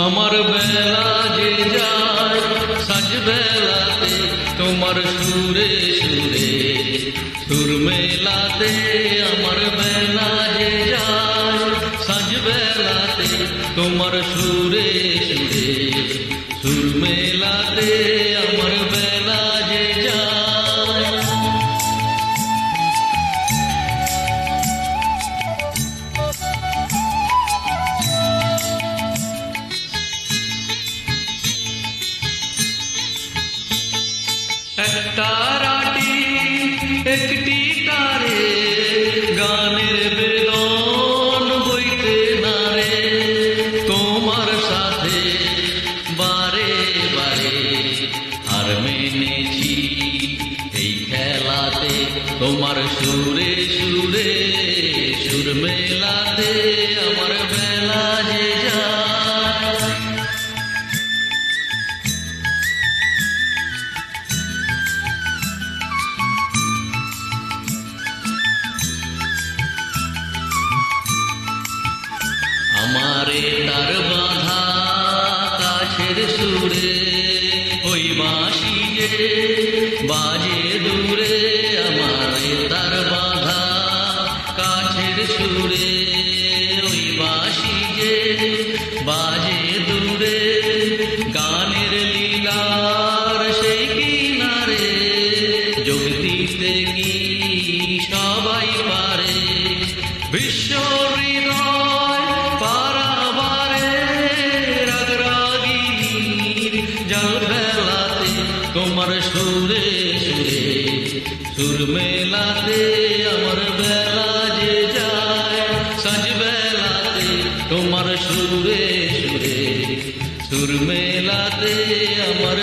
আমার বেলা যে যায় সাজ বেলাতে তোমার সুরে সুরে সুর মেলাতে। আমার বেলা যে যায় সাজ বেলাতে তোমার সুরে সুরে সুর মেলাতে। আমার বেলা যে যায় একটা রাটি একটি তারে গানের বেদন বইতে নারে। তোমার সাথে বারে বারে হার মেনেছি এই খেলাতে। তোমার সুরে সুরে সুর মেলাতে। আমার বেলা যে যায় আমারে তার বাঁধা কাছের সুরে ওই বাঁশি যে বাজে দূরে। আমারে তার বাঁধা কাছের সুরে ওই বাঁশি যে বাজে দূরে। গানের লীলার সেই কিনারে যোগ দিতে কি সবাই পারে। বিশ্ব হৃদয় পারাবারে রাগরাগিনীর জাল ফেলাতে। তোমার সুরে সুরে সুর মেলাতে। আমার বেলা যে যায় সাজ বেলাতে তোমার সুরে সুরে সুর মেলাতে। আমার